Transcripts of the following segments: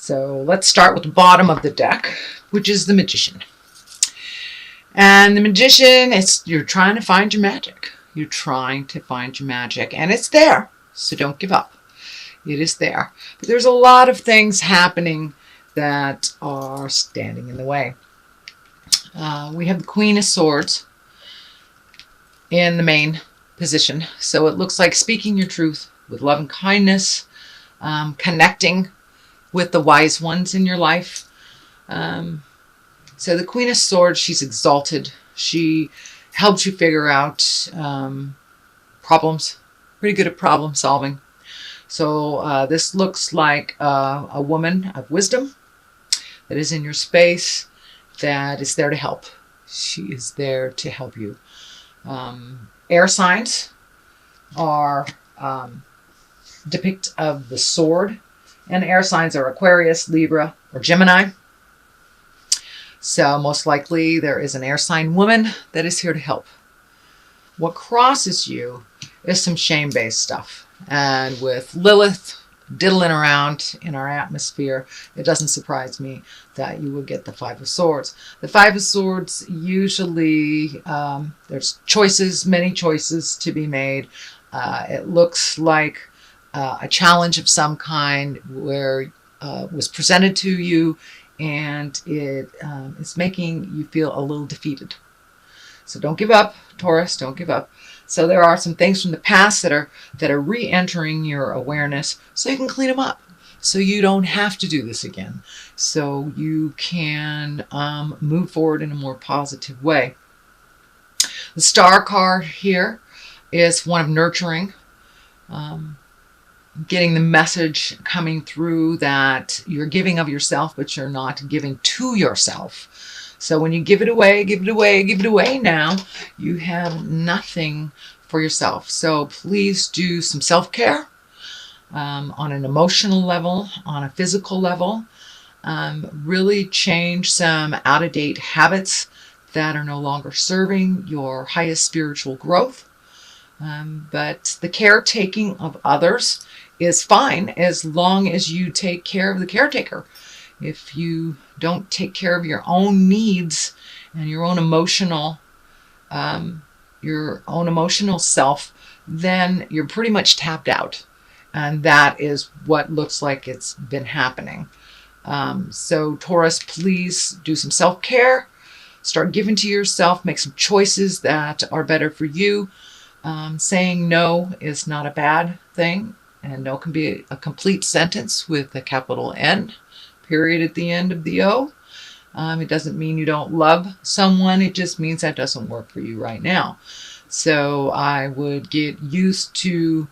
So let's start with the bottom of the deck, which is the Magician. And the Magician, you're trying to find your magic. You're trying to find your magic, and it's there. So don't give up. It is there. But there's a lot of things happening that are standing in the way. We have the Queen of Swords in the main position. So it looks like speaking your truth with love and kindness, connecting with the wise ones in your life. So the Queen of Swords, she's exalted. She helps you figure out problems. Pretty good at problem solving. So this looks like a woman of wisdom that is in your space, that is there to help. She is there to help you. Air signs are depict of the sword, and air signs are Aquarius, Libra, or Gemini. So most likely there is an air sign woman that is here to help. What crosses you is some shame-based stuff. And with Lilith diddling around in our atmosphere, it doesn't surprise me that you will get the Five of Swords. The Five of Swords, usually there's choices, many choices to be made. It looks like a challenge of some kind where was presented to you, and it's making you feel a little defeated. So don't give up, Taurus, don't give up. So there are some things from the past that are re-entering your awareness, so you can clean them up. So you don't have to do this again. So you can move forward in a more positive way. The Star card here is one of nurturing. Getting the message coming through that you're giving of yourself, but you're not giving to yourself. So when you give it away, give it away, give it away now, you have nothing for yourself. So please do some self-care on an emotional level, on a physical level. Really change some out-of-date habits that are no longer serving your highest spiritual growth. But the caretaking of others is fine as long as you take care of the caretaker. If you don't take care of your own needs and your own emotional self, then you're pretty much tapped out. And that is what looks like it's been happening. So Taurus, please do some self-care. Start giving to yourself. Make some choices that are better for you. Saying no is not a bad thing. And no can be a complete sentence with a capital N, period at the end of the O. It doesn't mean you don't love someone. It just means that doesn't work for you right now. So I would get used to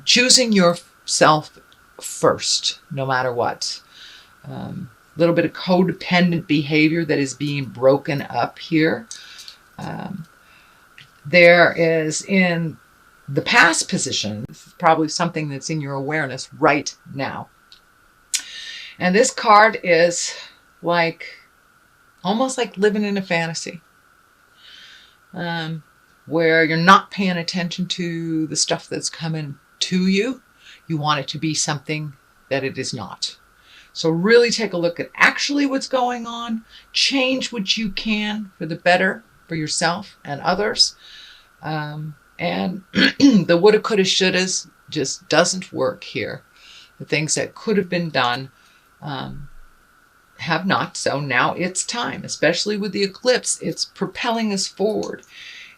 choosing yourself first, no matter what. Little bit of codependent behavior that is being broken up here. There is in the past position, this is probably something that's in your awareness right now. And this card is almost like living in a fantasy, where you're not paying attention to the stuff that's coming to you. You want it to be something that it is not. So really take a look at actually what's going on. Change what you can for the better for yourself and others. And the woulda, coulda, shouldas just doesn't work here. The things that could have been done have not. So now it's time, especially with the eclipse. It's propelling us forward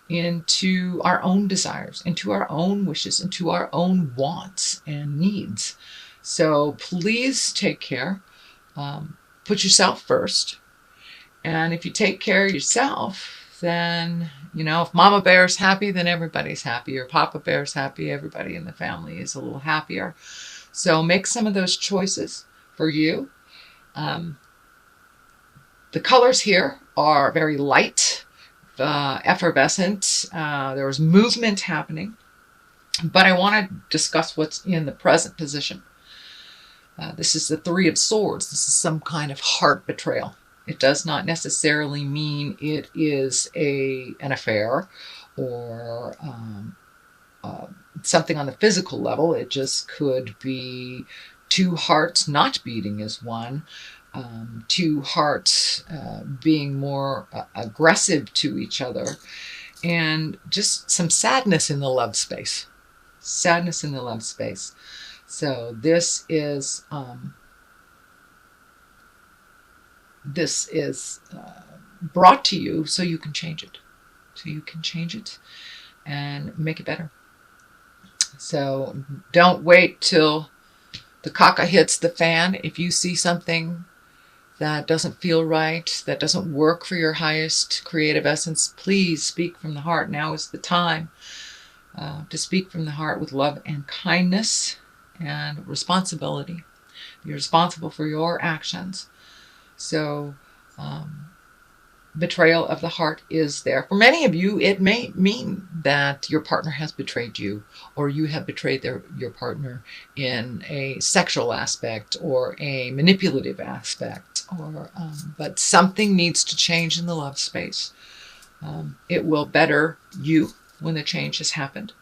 into our own desires, into our own wishes, into our own wants and needs. So please take care. Put yourself first. And if you take care of yourself, then, if Mama Bear's happy, then everybody's happy. Or Papa Bear's happy, everybody in the family is a little happier. So make some of those choices for you. The colors here are very light, effervescent. There was movement happening. But I want to discuss what's in the present position. This is the Three of Swords. This is some kind of heart betrayal. It does not necessarily mean it is an affair or something on the physical level. It just could be two hearts not beating as one, two hearts being more aggressive to each other, and just some sadness in the love space. Sadness in the love space. So this is brought to you so you can change it. So you can change it and make it better. So don't wait till the caca hits the fan. If you see something that doesn't feel right, that doesn't work for your highest creative essence, please speak from the heart. Now is the time to speak from the heart with love and kindness and responsibility. You're responsible for your actions. So betrayal of the heart is there. For many of you, it may mean that your partner has betrayed you, or you have betrayed your partner in a sexual aspect or a manipulative aspect. But something needs to change in the love space. It will better you when the change has happened.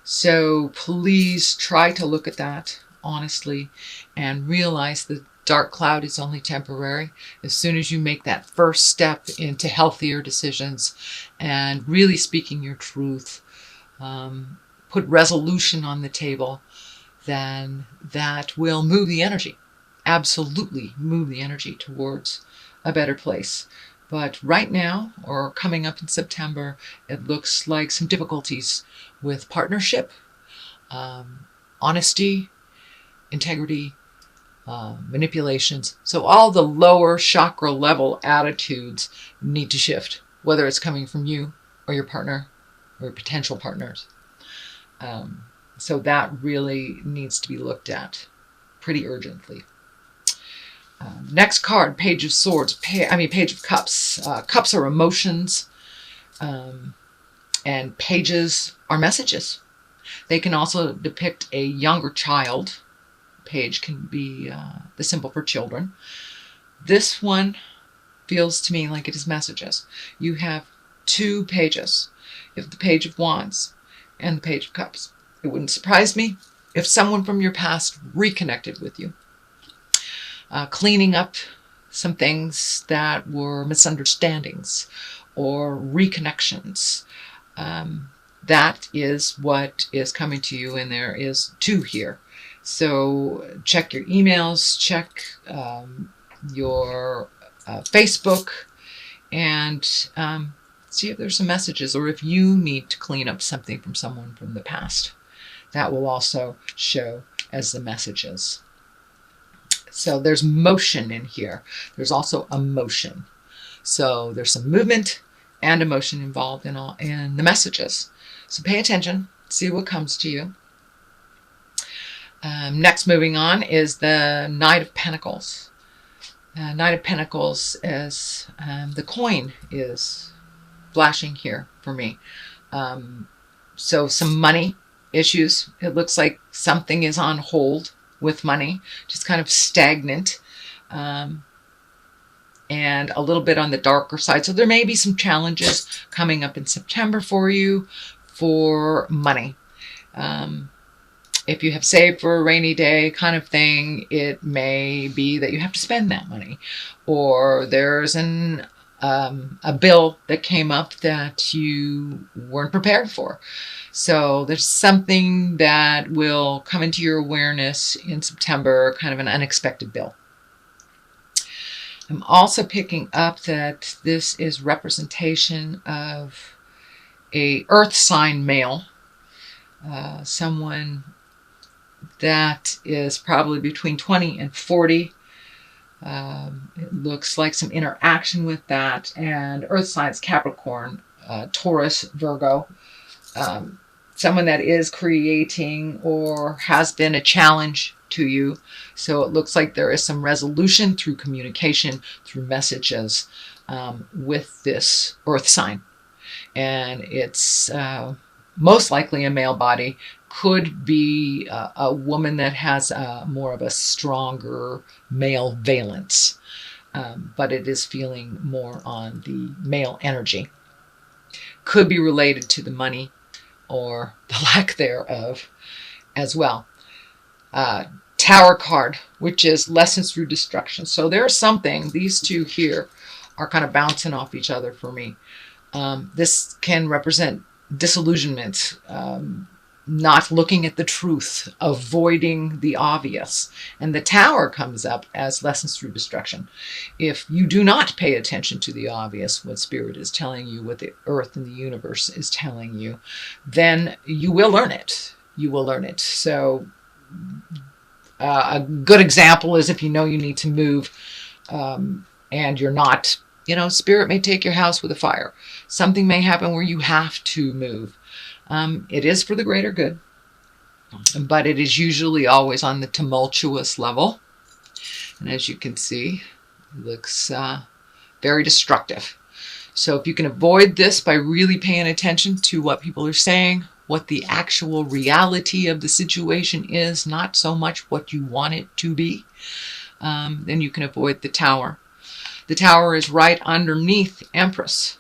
So please try to look at that honestly and realize that dark cloud is only temporary. As soon as you make that first step into healthier decisions and really speaking your truth, put resolution on the table, then that will move the energy. Absolutely move the energy towards a better place. But right now, or coming up in September, it looks like some difficulties with partnership, honesty, integrity, manipulations. So all the lower chakra level attitudes need to shift, whether it's coming from you or your partner or potential partners. So that really needs to be looked at pretty urgently. Next card, Page of Swords, Page of Cups. Cups are emotions, and pages are messages. They can also depict a younger child. Page can be the symbol for children. This one feels to me like it is messages. You have two pages. You have the Page of Wands and the Page of Cups. It wouldn't surprise me if someone from your past reconnected with you. Cleaning up some things that were misunderstandings or reconnections. That is what is coming to you, and there is two here. So check your emails, check your Facebook, and see if there's some messages, or if you need to clean up something from someone from the past. That will also show as the messages. So there's motion in here. There's also emotion. So there's some movement and emotion involved in the messages. So pay attention, see what comes to you. Next, moving on, is the Knight of Pentacles. Knight of Pentacles is the coin is flashing here for me. So some money issues. It looks like something is on hold with money, just kind of stagnant, and a little bit on the darker side. So there may be some challenges coming up in September for you for money. If you have saved for a rainy day kind of thing, it may be that you have to spend that money, or there's a bill that came up that you weren't prepared for. So there's something that will come into your awareness in September, kind of an unexpected bill. I'm also picking up that this is representation of a earth sign male, someone that is probably between 20 and 40. It looks like some interaction with that, and earth signs, Capricorn, Taurus, Virgo. Someone that is creating or has been a challenge to you. So it looks like there is some resolution through communication, through messages with this earth sign. And it's most likely a male body. Could be a woman that has more of a stronger male valence. But it is feeling more on the male energy. Could be related to the money or the lack thereof as well. Tower card, which is lessons through destruction. So there's something, these two here are kind of bouncing off each other for me. This can represent disillusionment, not looking at the truth, avoiding the obvious. And the Tower comes up as lessons through destruction. If you do not pay attention to the obvious, what Spirit is telling you, what the earth and the universe is telling you, then you will learn it. You will learn it. So a good example is if you know you need to move and you're not, Spirit may take your house with a fire. Something may happen where you have to move. It is for the greater good, but it is usually always on the tumultuous level. And as you can see, it looks very destructive. So if you can avoid this by really paying attention to what people are saying, what the actual reality of the situation is, not so much what you want it to be, then you can avoid the Tower. The Tower is right underneath Empress.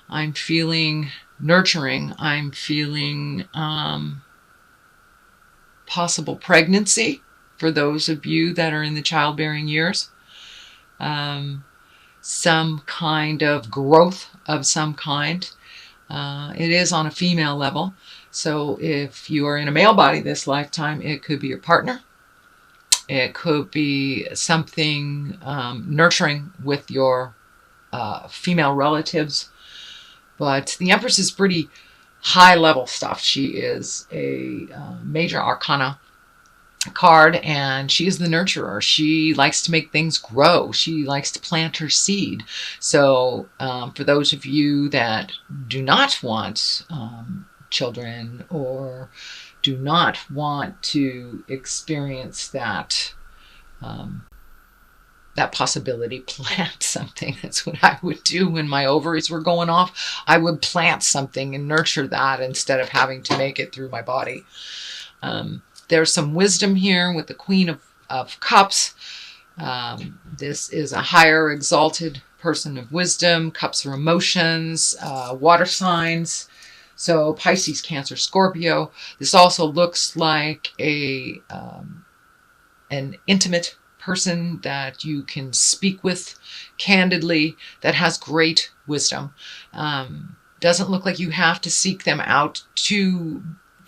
I'm feeling nurturing. I'm feeling possible pregnancy for those of you that are in the childbearing years. Some kind of growth of some kind. It is on a female level. So if you are in a male body this lifetime, it could be your partner. It could be something nurturing with your female relatives. But the Empress is pretty high level stuff. She is a major arcana card, and she is the nurturer. She likes to make things grow. She likes to plant her seed. So for those of you that do not want children or do not want to experience that that possibility, plant something. That's what I would do when my ovaries were going off. I would plant something and nurture that instead of having to make it through my body. There's some wisdom here with the Queen of Cups. This is a higher exalted person of wisdom. Cups are emotions, water signs. So Pisces, Cancer, Scorpio. This also looks like an intimate person that you can speak with candidly, that has great wisdom. Doesn't look like you have to seek them out too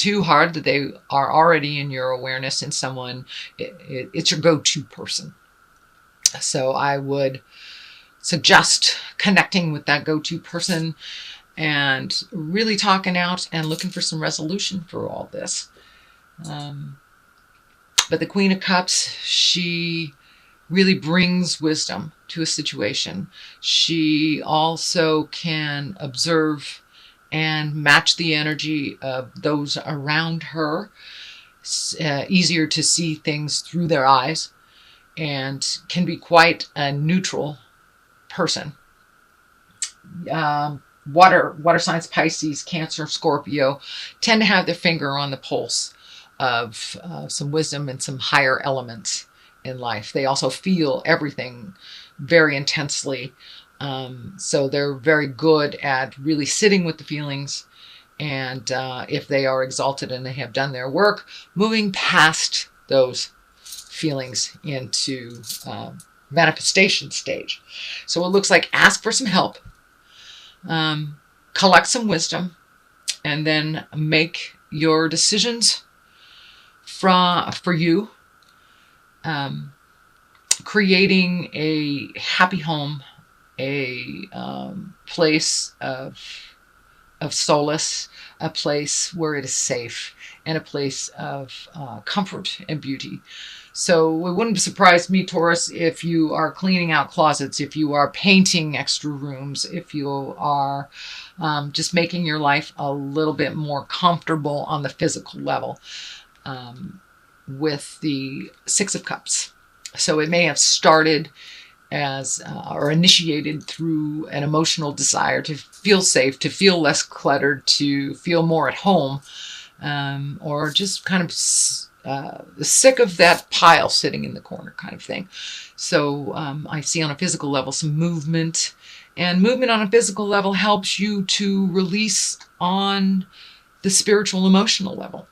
hard, that they are already in your awareness, and someone, it's your go-to person. So I would suggest connecting with that go-to person and really talking out and looking for some resolution for all this. But the Queen of Cups, she really brings wisdom to a situation. She also can observe and match the energy of those around her. It's easier to see things through their eyes, and can be quite a neutral person. Water signs, Pisces, Cancer, Scorpio, tend to have their finger on the pulse of some wisdom and some higher elements in life. They also feel everything very intensely. So they're very good at really sitting with the feelings. And if they are exalted and they have done their work, moving past those feelings into manifestation stage. So it looks like ask for some help, collect some wisdom, and then make your decisions for you, creating a happy home, a place of solace, a place where it is safe, and a place of comfort and beauty. So it wouldn't surprise me, Taurus, if you are cleaning out closets, if you are painting extra rooms, if you are just making your life a little bit more comfortable on the physical level. With the Six of Cups. So it may have started as or initiated through an emotional desire to feel safe, to feel less cluttered, to feel more at home, or just kind of sick of that pile sitting in the corner kind of thing. So I see on a physical level some movement, and movement on a physical level helps you to release on the spiritual, emotional level.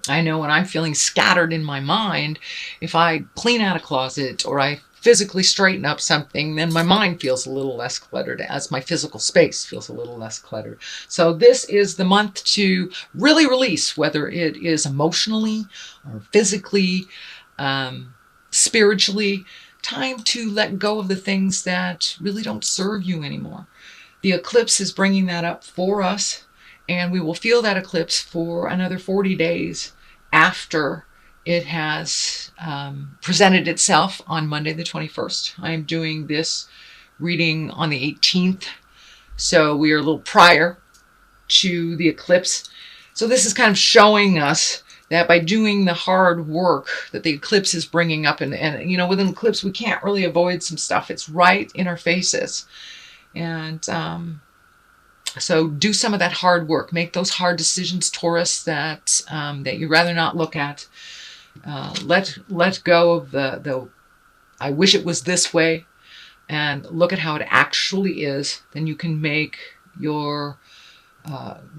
I know when I'm feeling scattered in my mind, if I clean out a closet or I physically straighten up something, then my mind feels a little less cluttered as my physical space feels a little less cluttered. So this is the month to really release, whether it is emotionally or physically, spiritually, time to let go of the things that really don't serve you anymore. The eclipse is bringing that up for us, and we will feel that eclipse for another 40 days after it has presented itself on Monday the 21st. I am doing this reading on the 18th, so we are a little prior to the eclipse. So this is kind of showing us that by doing the hard work that the eclipse is bringing up, and you know, with an eclipse, we can't really avoid some stuff. It's right in our faces. And so do some of that hard work. Make those hard decisions, Taurus, that you'd rather not look at. Let go of the I wish it was this way, and look at how it actually is. Then you can make your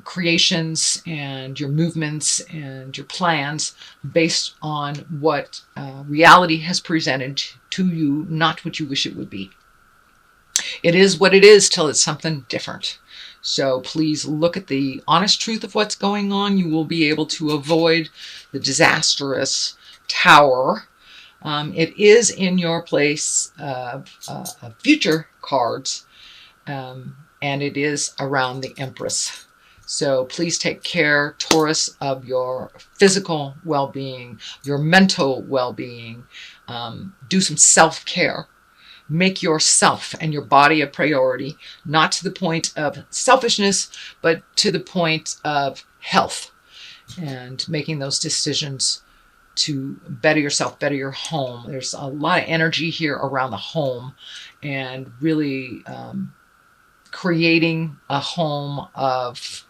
creations and your movements and your plans based on what reality has presented to you, not what you wish it would be. It is what it is till it's something different. So please look at the honest truth of what's going on. You will be able to avoid the disastrous tower. It is in your place of future cards, and it is around the Empress. So please take care, Taurus, of your physical well-being, your mental well-being. Do some self-care. Make yourself and your body a priority, not to the point of selfishness, but to the point of health, and making those decisions to better yourself, better your home. There's a lot of energy here around the home, and really creating a home of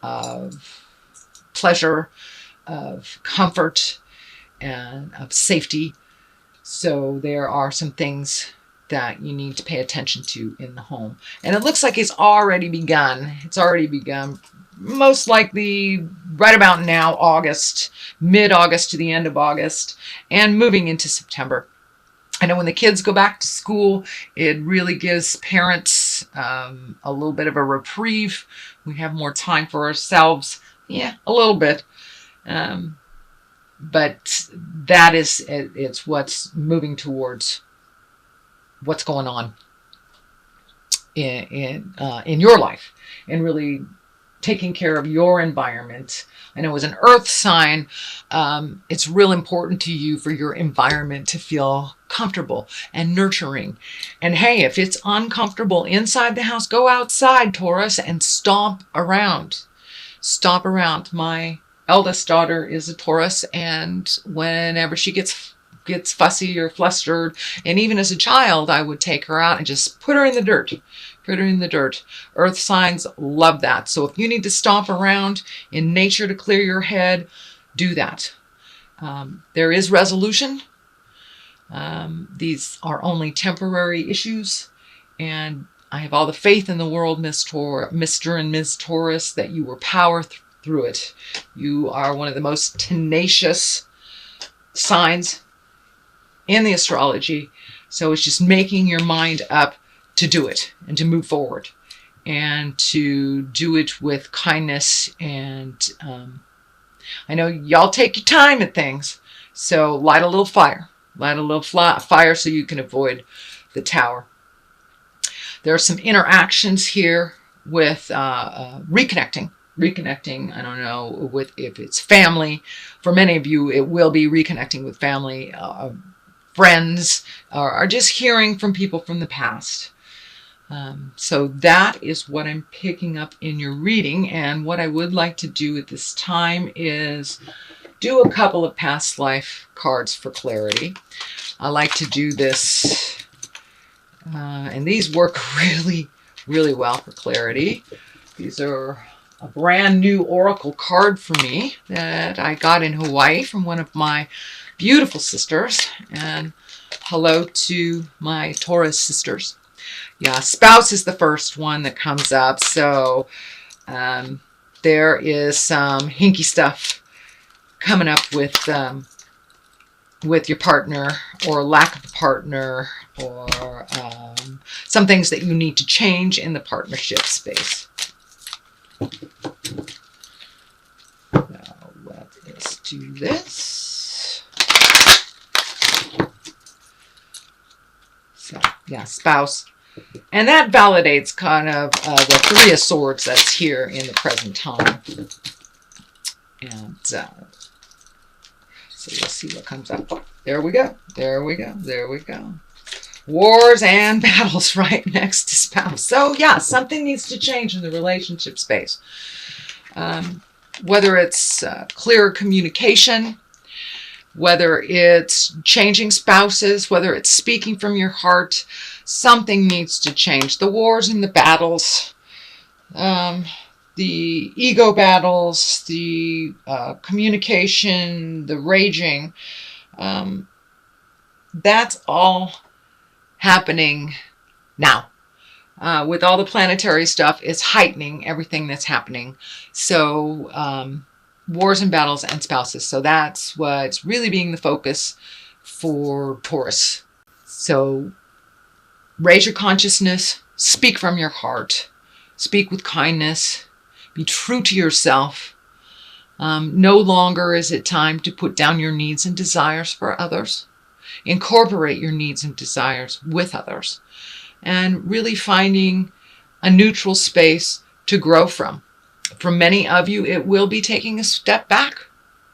pleasure, of comfort, and of safety. So there are some things that you need to pay attention to in the home. And it looks like it's already begun. It's already begun, most likely right about now, August, mid-August to the end of August, and moving into September. I know when the kids go back to school, it really gives parents a little bit of a reprieve. We have more time for ourselves. Yeah, a little bit. But that is, it's what's moving towards what's going on in your life, and really taking care of your environment. I know as an earth sign, it's real important to you for your environment to feel comfortable and nurturing. And hey, if it's uncomfortable inside the house, go outside, Taurus, and stomp around. Stomp around. My eldest daughter is a Taurus, and whenever she gets fussy or flustered, and even as a child, I would take her out and just put her in the dirt. Put her in the dirt. Earth signs love that. So if you need to stomp around in nature to clear your head, do that. There is resolution. These are only temporary issues, and I have all the faith in the world, Mr. and Ms. Taurus, that you will power through it. You are one of the most tenacious signs in the astrology. So it's just making your mind up to do it and to move forward and to do it with kindness. And I know y'all take your time at things. So light a little fire. Light a little fire so you can avoid the tower. There are some interactions here with reconnecting. I don't know if it's family. For many of you, it will be reconnecting with family, friends, or just hearing from people from the past. So that is what I'm picking up in your reading. And what I would like to do at this time is do a couple of past life cards for clarity. I like to do this, and these work really, really well for clarity. These are a brand new oracle card for me that I got in Hawaii from one of my beautiful sisters. And hello to my Taurus sisters. Yeah, spouse is the first one that comes up. So there is some hinky stuff coming up with your partner, or lack of a partner, or some things that you need to change in the partnership space. Now let's do this. So yeah, spouse. And that validates kind of the Three of Swords that's here in the present time. And so let's see what comes up. Oh, there we go. There we go. There we go. Wars and battles right next to spouse. So yeah, something needs to change in the relationship space. Whether it's clearer communication, whether it's changing spouses, whether it's speaking from your heart, something needs to change. The wars and the battles, the ego battles, the communication, the raging, that's all happening now. With all the planetary stuff, it's heightening everything that's happening. So wars and battles and spouses. So that's what's really being the focus for Taurus. So raise your consciousness, speak from your heart, speak with kindness, be true to yourself. No longer is it time to put down your needs and desires for others. Incorporate your needs and desires with others, and really finding a neutral space to grow from. For many of you, it will be taking a step back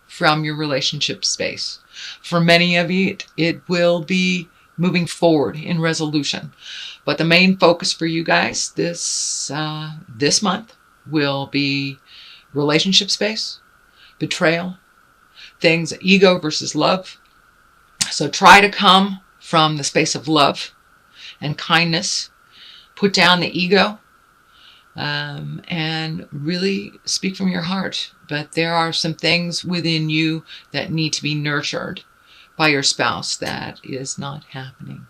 from your relationship space. For many of you, it will be moving forward in resolution. But the main focus for you guys this month will be relationship space, betrayal, things, ego versus love. So try to come from the space of love and kindness. Put down the ego. And really speak from your heart. But there are some things within you that need to be nurtured by your spouse that is not happening.